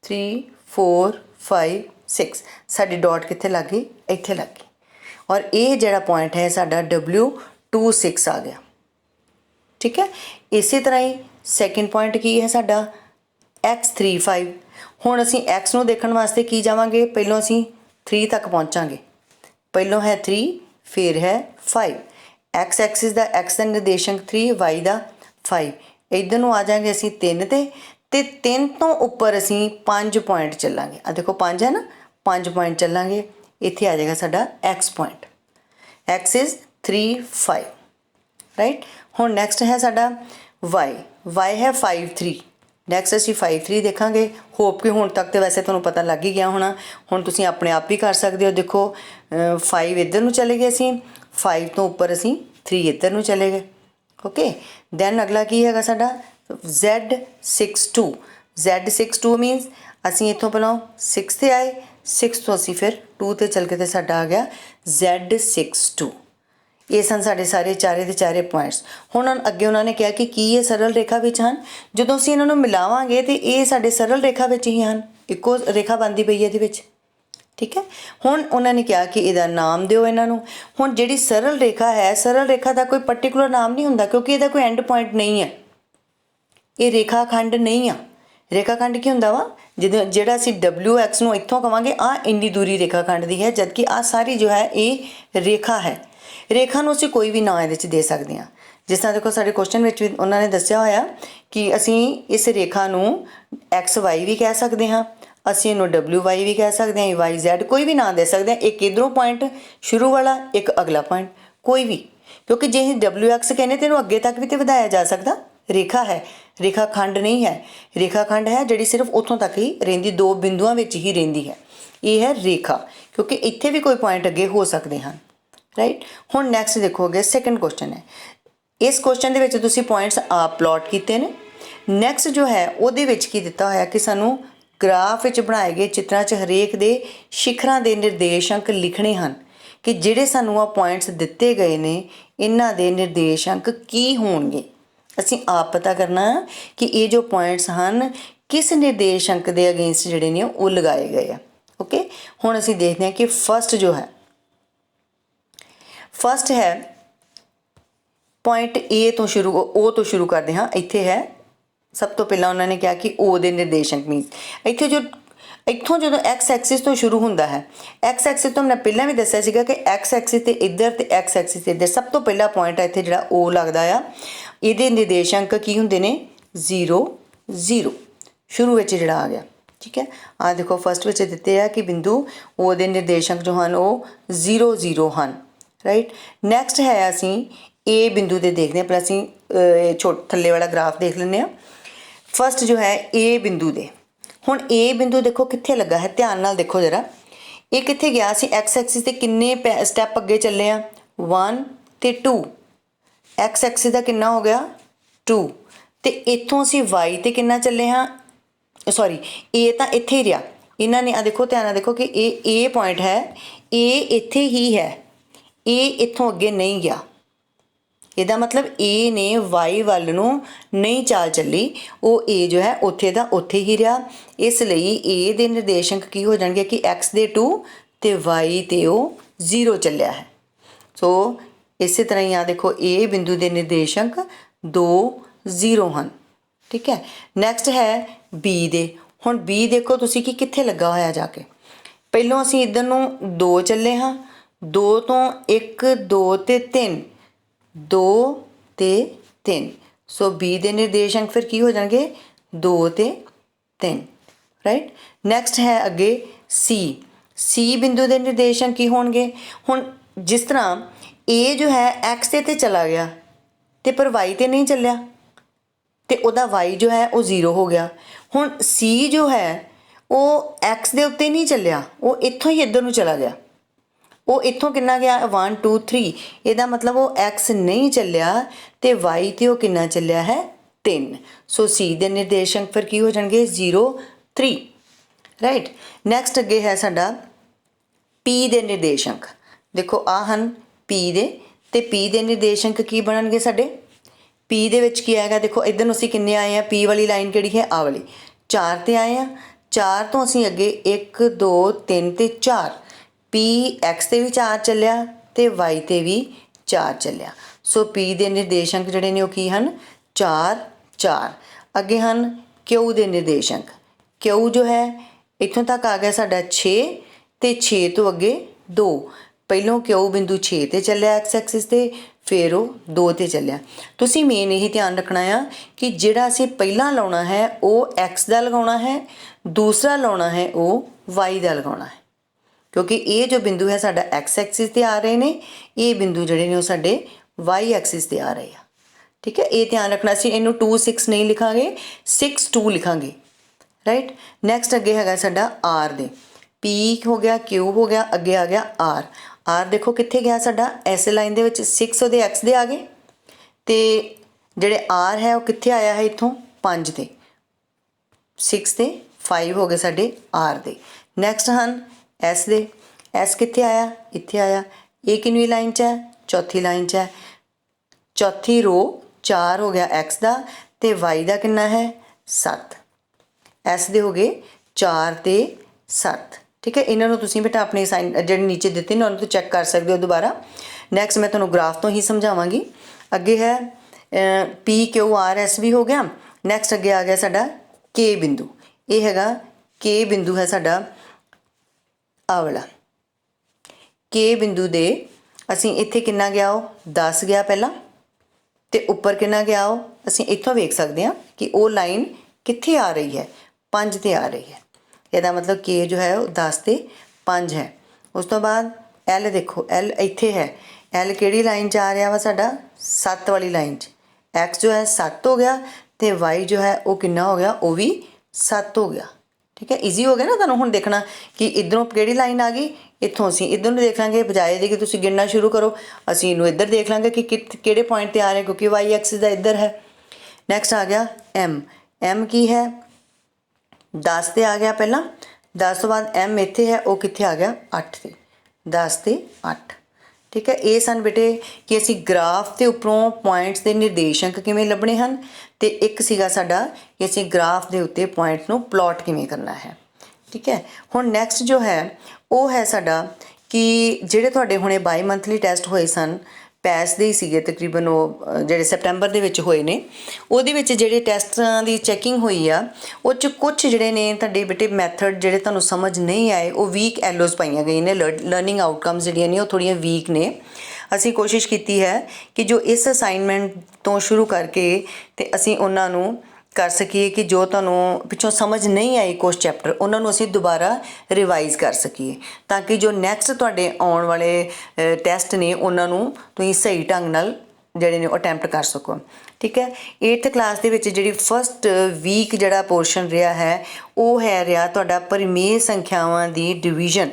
3 4 5 6। ਸਾਡੀ ਡਾਟ ਕਿੱਥੇ ਲੱਗ ਗਈ? ਇੱਥੇ ਲੱਗ ਗਈ। ਔਰ ਇਹ ਜਿਹੜਾ ਪੁਆਇੰਟ ਹੈ ਸਾਡਾ W26 ਆ ਗਿਆ। ਠੀਕ ਹੈ, ਇਸੇ ਤਰ੍ਹਾਂ ਹੀ ਸੈਕਿੰਡ ਪੁਆਇੰਟ ਕੀ ਹੈ ਸਾਡਾ X35। ਹੁਣ ਅਸੀਂ X ਨੂੰ ਦੇਖਣ ਵਾਸਤੇ ਕੀ ਜਾਵਾਂਗੇ? ਪਹਿਲੋਂ ਅਸੀਂ 3 ਤੱਕ ਪਹੁੰਚਾਂਗੇ। ਪਹਿਲੋਂ ਹੈ 3 ਫਿਰ ਹੈ 5। ਐਕਸ ਐਕਸਿਸ ਦਾ X ਦਾ ਨਿਰਦੇਸ਼ਾਂਕ 3, Y ਦਾ 5। इधर नूं आ जाएंगे असीं 3 ते 3 तो उपर असीं 5 पॉइंट चलांगे। आ देखो 5 है ना, 5 पॉइंट चलांगे, इत्थे आ जाएगा साडा x point. X is 3 5 right. हुण नैक्सट है साडा वाई, वाई है 5 3। नैक्सट असीं 5 3 देखांगे। होप कि हुण तक तो वैसे तुहानूं पता लग ही गया होना, हुण तुसीं अपने आप ही कर सकदे हो। देखो 5 इधर नूं चले गए असीं, 5 तो उपर असीं 3 इधर नूं चले गए। ओके, दैन अगला की हैगा साडा Z62। Z62 मीनस असीं इत्थों पहिलों 6 ते आए, 6 तो असीं फिर 2 ते चल के ते साडा आ गया Z62। ये सन साडे सारे चारे दे चारे पॉइंट्स। हुण अगे उन्होंने कहा कि की ये सरल रेखा विच हन। जदों असीं इन्हां नूं मिलावांगे तो ये साडे सरल रेखा विच ही हन, इक्को रेखा बनती पई है इहदे विच। ठीक है, हुण उन्होंने कहा कि इहदा नाम दिओ इन्हां नूं। हुण जिहड़ी सरल रेखा है, सरल रेखा का कोई पर्टिकुलर नाम नहीं हुंदा, क्योंकि इहदा कोई एंड पॉइंट नहीं है। ये रेखा खंड नहीं आ। रेखा खंड की हुंदा वा जिहड़ा असीं WX नूं इत्थों कवांगे आ इंनी दूरी रेखा खंड दी है, जबकि आ सारी जो है ये रेखा है। रेखा नूं असीं कोई भी नाम इहदे च दे सकदे हां। जिस तरह देखो साडे क्वेश्चन विच भी उन्होंने दस्सिया होया कि असीं इस रेखा नूं XY भी कह सकदे हां, असीं इहनूं WY भी कह सकदे हां, YZ कोई भी नाम दे सकदे हां। एक इधरों पॉइंट शुरू वाला, एक अगला पॉइंट, कोई भी, क्योंकि जे असीं WX कहने तो इहनूं अगे तक भी तो वधाया जा सकदा। रेखा है, रेखा खंड नहीं है। रेखा खंड है जिहड़ी सिर्फ उत्थों तक ही रहिंदी, 2 बिंदुआं विच ही रहिंदी है। ये है रेखा, क्योंकि इत्थे भी कोई पॉइंट अगे हो सकते हैं। राइट, हुण नैक्सट देखोगे सैकेंड क्वेश्चन है। इस क्वेश्चन दे विच तुसीं पॉइंट्स आप प्लॉट कीते ने। नैक्सट जो है उहदे विच की दिता होया कि सानूं ग्राफ विच बनाए गए चित्रां 'च हरेक दे शिखरां दे निर्देशांक लिखणे हन कि जिहड़े सानूं आ पॉइंट्स दिते गए ने इन्हां दे निर्देशांक की होणगे। असीं आप पता करना कि ये जो पॉइंट्स हैं किस निर्देशांक के अगेंस्ट जिहड़े ने वो लगाए गए हैं। ओके, हुण असीं देखते हैं कि फस्ट जो है, फस्ट है पॉइंट ए तो शुरू, ओ तो शुरू करते हाँ। इत्थे है सब तो पहला उन्होंने कहा कि ओ दे निर्देशांक मीनस इत्थे जो इत्थों जो एक्स एक्सिस तो शुरू होंदा है, एक्स एक्सिस तो हमने पहला भी दस्सिया सीगा कि एक्स एक्सिस ते इधर ते एक्स एक्सिस ते इधर सब तो पहला पॉइंट है इत्थे जिहड़ा ओ लगदा आ। इहदे निर्देशांक की हुंदे ने 0 0 शुरू विच जिहड़ा आ गया। ठीक है, आ देखो फस्ट विच दिते आ कि बिंदु ओ दे निर्देशांक जो हैं वो 0 0 हैं। राइट, नैक्सट है असीं ए बिंदु दे देखते हैं। पहले असीं थल्ले वाला ग्राफ देख लैंदे आ। फस्ट जो है ए बिंदु दे, हुण ए बिंदु देखो कित्थे लगा है, ध्यान नाल देखो जरा। ये कित्थे गया, असीं एक्स एक्सिस ते किन्ने स्टैप अगे चले आ, 1 ते 2। एक्स एक्सिस का कितना हो गया 2, तो इत्थों असीं वाई ते कितना चले हाँ, सॉरी ए तो इत्थे ही रहा। इन्होंने आ देखो ध्यान देखो कि ए पॉइंट है, ए इत्थे ही है, ए इत्थों अगे नहीं गया। ਇਹਦਾ मतलब ए ने वाई ਵੱਲ ਨੂੰ नहीं चाल ਚੱਲੀ, ਉਹ ए जो है ਉੱਥੇ ਦਾ ਉੱਥੇ ਹੀ ਰਿਹਾ। ਇਸ ਲਈ ए ਦੇ ਨਿਰਦੇਸ਼ਾਂਕ ਕੀ ਹੋ ਜਾਣਗੇ ਕਿ x ਦੇ 2 ਤੇ y ਤੇ ਉਹ 0 ਚੱਲਿਆ ਹੈ। ਸੋ ਇਸੇ ਤਰ੍ਹਾਂ ਹੀ ਆ ਦੇਖੋ ए ਬਿੰਦੂ ਦੇ ਨਿਰਦੇਸ਼ਾਂਕ 2 0 ਹਨ। ਠੀਕ ਹੈ, ਨੈਕਸਟ ਹੈ B ਦੇ। ਹੁਣ B ਦੇਖੋ ਤੁਸੀਂ ਕਿ ਕਿੱਥੇ ਲੱਗਾ ਹੋਇਆ ਜਾ ਕੇ। ਪਹਿਲੋਂ ਅਸੀਂ ਇੱਧਰ ਨੂੰ 2 ਚੱਲੇ ਹਾਂ, 2 ਤੋਂ 1 2 ਤੇ 3, 2 ਤੇ 3। ਸੋ B ਦੇ ਨਿਰਦੇਸ਼ਾਂਕ ਫਿਰ ਕੀ ਹੋ ਜਾਣਗੇ 2 ਤੇ 3। ਰਾਈਟ, ਨੈਕਸਟ ਹੈ ਅੱਗੇ C ਬਿੰਦੂ ਦੇ ਨਿਰਦੇਸ਼ਾਂਕ ਕੀ ਹੋਣਗੇ। ਹੁਣ ਜਿਸ ਤਰ੍ਹਾਂ A ਜੋ ਹੈ x ਤੇ ਚਲਾ ਗਿਆ ਤੇ ਪਰ y ਤੇ ਨਹੀਂ ਚੱਲਿਆ ਤੇ ਉਹਦਾ y ਜੋ ਹੈ ਉਹ 0 ਹੋ ਗਿਆ। ਹੁਣ C ਜੋ ਹੈ ਉਹ x ਦੇ ਉੱਤੇ ਨਹੀਂ ਚੱਲਿਆ, ਉਹ ਇੱਥੋਂ ਹੀ ਇੱਧਰ ਨੂੰ ਚਲਾ ਗਿਆ। ਉਹ ਇੱਥੋਂ ਕਿੰਨਾ ਗਿਆ 1 2 3, ਇਹਦਾ ਮਤਲਬ ਉਹ x ਨਹੀਂ ਚੱਲਿਆ ਤੇ y ਤੇ ਉਹ ਕਿੰਨਾ ਚੱਲਿਆ ਹੈ 3। ਸੋ C ਦੇ ਨਿਰਦੇਸ਼ਾਂਕ ਫਿਰ ਕੀ ਹੋ ਜਾਣਗੇ 0 3। ਰਾਈਟ, ਨੈਕਸਟ ਅੱਗੇ ਹੈ ਸਾਡਾ P ਦੇ ਨਿਰਦੇਸ਼ਾਂਕ। ਦੇਖੋ ਆ ਹਨ P ਦੇ, ਤੇ P ਦੇ ਨਿਰਦੇਸ਼ਾਂਕ ਕੀ ਬਣਨਗੇ ਸਾਡੇ। P ਦੇ ਵਿੱਚ ਕੀ ਆਏਗਾ, ਦੇਖੋ ਇੱਧਰ ਨੂੰ ਅਸੀਂ ਕਿੰਨੇ ਆਏ ਆ, P ਵਾਲੀ ਲਾਈਨ ਕਿਹੜੀ ਹੈ ਆ ਵਾਲੀ, 4 ਤੇ ਆਏ ਆ। 4 ਤੋਂ ਅਸੀਂ ਅੱਗੇ 1 2 3 ਤੇ 4, P x ਤੇ ਵੀ 4 ਚੱਲਿਆ ਤੇ y ਤੇ ਵੀ 4 ਚੱਲਿਆ। ਸੋ P ਦੇ ਨਿਰਦੇਸ਼ਾਂਕ ਜਿਹੜੇ ਨੇ ਉਹ ਕੀ ਹਨ 4 4। ਅੱਗੇ ਹਨ Q ਦੇ ਨਿਰਦੇਸ਼ਾਂਕ। Q ਜੋ ਹੈ ਇੱਥੋਂ ਤੱਕ ਆ ਗਿਆ ਸਾਡਾ 6 ਤੇ 6 ਤੋਂ ਅੱਗੇ 2। ਪਹਿਲੋਂ Q ਬਿੰਦੂ 6 ਤੇ ਚੱਲਿਆ x ਐਕਸਿਸ ਤੇ, ਫਿਰ ਉਹ 2 ਤੇ ਚੱਲਿਆ। ਤੁਸੀਂ ਮੇਨ ਇਹੀ ਧਿਆਨ ਰੱਖਣਾ ਆ ਕਿ ਜਿਹੜਾ ਅਸੀਂ ਪਹਿਲਾਂ ਲਾਉਣਾ ਹੈ ਉਹ x ਦਾ ਲਗਾਉਣਾ ਹੈ, ਦੂਸਰਾ ਲਾਉਣਾ ਹੈ ਉਹ y ਦਾ ਲਗਾਉਣਾ ਹੈ, ਕਿਉਂਕਿ ਇਹ ਜੋ ਬਿੰਦੂ ਹੈ ਸਾਡਾ x ਐਕਸਿਸ 'ਤੇ ਆ ਰਹੇ ਨੇ, ਇਹ ਬਿੰਦੂ ਜਿਹੜੇ ਨੇ ਉਹ ਸਾਡੇ y ਐਕਸਿਸ 'ਤੇ ਆ ਰਹੇ ਆ। ਠੀਕ ਹੈ, ਇਹ ਧਿਆਨ ਰੱਖਣਾ। ਅਸੀਂ ਇਹਨੂੰ 2 6 ਨਹੀਂ ਲਿਖਾਂਗੇ, 6 2 ਲਿਖਾਂਗੇ, ਰਾਈਟ। ਨੈਕਸਟ ਅੱਗੇ ਹੈਗਾ ਸਾਡਾ r ਦੇ, p ਹੋ ਗਿਆ, q ਹੋ ਗਿਆ, ਅੱਗੇ ਆ ਗਿਆ r। r ਦੇਖੋ ਕਿੱਥੇ ਗਿਆ ਸਾਡਾ, ਐਸੇ ਲਾਈਨ ਦੇ ਵਿੱਚ 6 ਉਹਦੇ x ਦੇ ਆ ਗਏ, ਅਤੇ ਜਿਹੜੇ r ਹੈ ਉਹ ਕਿੱਥੇ ਆਇਆ ਹੈ ਇੱਥੋਂ 5 ਤੇ, 6 ਤੇ 5 ਹੋ ਗਏ ਸਾਡੇ r ਦੇ। ਨੈਕਸਟ ਹਨ s ਦੇ, s ਕਿੱਥੇ ਆਇਆ, ਇੱਥੇ ਆਇਆ। ਇਹ ਕਿੰਨਵੀਂ ਲਾਈਨ 'ਚ ਹੈ, ਚੌਥੀ ਲਾਈਨ 'ਚ ਹੈ। ਚੌਥੀ ਰੋ 4 ਹੋ ਗਿਆ x ਦਾ, ਅਤੇ y ਦਾ ਕਿੰਨਾ ਹੈ 7। s ਦੇ ਹੋ ਗਏ 4 ਤੇ 7। ਠੀਕ ਹੈ, ਇਹਨਾਂ ਨੂੰ ਤੁਸੀਂ ਬੇਟਾ ਆਪਣੇ ਸਾਈਨ ਜਿਹੜੇ ਨੀਚੇ ਦਿੱਤੇ ਨੇ ਉਹਨਾਂ ਤੋਂ ਚੈੱਕ ਕਰ ਸਕਦੇ ਹੋ ਦੁਬਾਰਾ। ਨੈਕਸਟ ਮੈਂ ਤੁਹਾਨੂੰ ਗ੍ਰਾਫ ਤੋਂ ਹੀ ਸਮਝਾਵਾਂਗੀ। ਅੱਗੇ ਹੈ p q r s ਵੀ ਹੋ ਗਿਆ। ਨੈਕਸਟ ਅੱਗੇ ਆ ਗਿਆ ਸਾਡਾ k ਬਿੰਦੂ, ਇਹ ਹੈਗਾ k ਬਿੰਦੂ ਹੈ ਸਾਡਾ ਆਹ ਵਾਲਾ। k ਬਿੰਦੂ ਦੇ ਅਸੀਂ ਇੱਥੇ ਕਿੰਨਾ ਗਿਆ, ਉਹ 10 ਗਿਆ ਪਹਿਲਾਂ, ਅਤੇ ਉੱਪਰ ਕਿੰਨਾ ਗਿਆ ਉਹ ਅਸੀਂ ਇੱਥੋਂ ਵੇਖ ਸਕਦੇ ਹਾਂ ਕਿ ਉਹ ਲਾਈਨ ਕਿੱਥੇ ਆ ਰਹੀ ਹੈ, 5 ਤੇ ਆ ਰਹੀ ਹੈ। ਇਹਦਾ ਮਤਲਬ k ਜੋ ਹੈ ਉਹ 10 ਤੇ 5 ਹੈ। ਉਸ ਤੋਂ ਬਾਅਦ l ਦੇਖੋ, l ਇੱਥੇ ਹੈ। l ਕਿਹੜੀ ਲਾਈਨ 'ਚ ਆ ਰਿਹਾ ਵਾ ਸਾਡਾ, 7 ਵਾਲੀ ਲਾਈਨ 'ਚ। x ਜੋ ਹੈ 7 ਹੋ ਗਿਆ, ਅਤੇ y ਜੋ ਹੈ ਉਹ ਕਿੰਨਾ ਹੋ ਗਿਆ, ਉਹ ਵੀ 7 ਹੋ ਗਿਆ। ਠੀਕ ਹੈ, ਈਜ਼ੀ ਹੋ ਗਿਆ ਨਾ ਤੁਹਾਨੂੰ ਹੁਣ ਦੇਖਣਾ ਕਿ ਇੱਧਰੋਂ ਕਿਹੜੀ ਲਾਈਨ ਆ ਗਈ, ਇੱਥੋਂ ਅਸੀਂ ਇੱਧਰ ਨੂੰ ਦੇਖ ਲਾਂਗੇ, ਬਜਾਏ ਦੇ ਕਿ ਤੁਸੀਂ ਗਿਣਨਾ ਸ਼ੁਰੂ ਕਰੋ ਅਸੀਂ ਇਹਨੂੰ ਇੱਧਰ ਦੇਖ ਲਾਂਗੇ ਕਿ ਕਿਹੜੇ ਪੁਆਇੰਟ 'ਤੇ ਆ ਰਿਹਾ, ਕਿਉਂਕਿ y ਐਕਸਿਸ ਦਾ ਇੱਧਰ ਹੈ। ਨੈਕਸਟ ਆ ਗਿਆ m। m ਕੀ ਹੈ, 10 ਤੇ ਆ ਗਿਆ ਪਹਿਲਾਂ, 10 ਤੋਂ ਬਾਅਦ m ਇੱਥੇ ਹੈ, ਉਹ ਕਿੱਥੇ ਆ ਗਿਆ 8 ਤੇ, 10 ਤੇ 8। ਠੀਕ ਹੈ, ਇਹ ਸਨ ਬੇਟੇ ਕਿ ਅਸੀਂ ਗ੍ਰਾਫ ਦੇ ਉੱਪਰੋਂ ਪੁਆਇੰਟਸ ਦੇ ਨਿਰਦੇਸ਼ਾਂਕ ਕਿਵੇਂ ਲੱਭਣੇ ਹਨ, ਅਤੇ ਇੱਕ ਸੀਗਾ ਸਾਡਾ ਕਿ ਅਸੀਂ ਗ੍ਰਾਫ ਦੇ ਉੱਤੇ ਪੁਆਇੰਟ ਨੂੰ ਪਲਾਟ ਕਿਵੇਂ ਕਰਨਾ ਹੈ। ਠੀਕ ਹੈ, ਹੁਣ ਨੈਕਸਟ ਜੋ ਹੈ ਉਹ ਹੈ ਸਾਡਾ ਕਿ ਜਿਹੜੇ ਤੁਹਾਡੇ ਹੁਣੇ ਬਾਈ ਮੰਥਲੀ ਟੈਸਟ ਹੋਏ ਸਨ, ਪੈਸ ਦੇ ਹੀ ਸੀਗੇ ਤਕਰੀਬਨ, ਉਹ ਜਿਹੜੇ ਸੈਪਟੈਂਬਰ ਦੇ ਵਿੱਚ ਹੋਏ ਨੇ, ਉਹਦੇ ਵਿੱਚ ਜਿਹੜੇ ਟੈਸਟਾਂ ਦੀ ਚੈਕਿੰਗ ਹੋਈ ਆ ਉਹ 'ਚ ਕੁਛ ਜਿਹੜੇ ਨੇ ਤੁਹਾਡੇ ਬੇਟੇ ਮੈਥਡ ਜਿਹੜੇ ਤੁਹਾਨੂੰ ਸਮਝ ਨਹੀਂ ਆਏ ਉਹ ਵੀਕ ਐਲੋਜ਼ ਪਾਈਆਂ ਗਈਆਂ ਨੇ, ਲਰਨਿੰਗ ਆਊਟਕਮਸ ਜਿਹੜੀਆਂ ਨੇ ਉਹ ਥੋੜ੍ਹੀਆਂ ਵੀਕ ਨੇ। ਅਸੀਂ ਕੋਸ਼ਿਸ਼ ਕੀਤੀ ਹੈ ਕਿ ਜੋ ਇਸ ਅਸਾਈਨਮੈਂਟ ਤੋਂ ਸ਼ੁਰੂ ਕਰਕੇ ਅਤੇ ਅਸੀਂ ਉਹਨਾਂ ਨੂੰ ਕਰ ਸਕੀਏ ਕਿ ਜੋ ਤੁਹਾਨੂੰ ਪਿੱਛੋਂ ਸਮਝ ਨਹੀਂ ਆਈ ਕੁਛ ਚੈਪਟਰ ਉਹਨਾਂ ਨੂੰ ਅਸੀਂ ਦੁਬਾਰਾ ਰਿਵਾਈਜ਼ ਕਰ ਸਕੀਏ, ਤਾਂ ਕਿ ਜੋ ਨੈਕਸਟ ਤੁਹਾਡੇ ਆਉਣ ਵਾਲੇ ਟੈਸਟ ਨੇ ਉਹਨਾਂ ਨੂੰ ਤੁਸੀਂ ਸਹੀ ਢੰਗ ਨਾਲ ਜਿਹੜੇ ਨੇ ਉਹ ਅਟੈਂਪਟ ਕਰ ਸਕੋ। ਠੀਕ ਹੈ, 8th ਕਲਾਸ ਦੇ ਵਿੱਚ ਜਿਹੜੀ ਫਸਟ ਵੀਕ ਜਿਹੜਾ ਪੋਰਸ਼ਨ ਰਿਹਾ ਹੈ ਉਹ ਹੈ ਰਿਹਾ ਤੁਹਾਡਾ ਪਰਿਮੇਯ ਸੰਖਿਆਵਾਂ ਦੀ ਡਿਵੀਜ਼ਨ,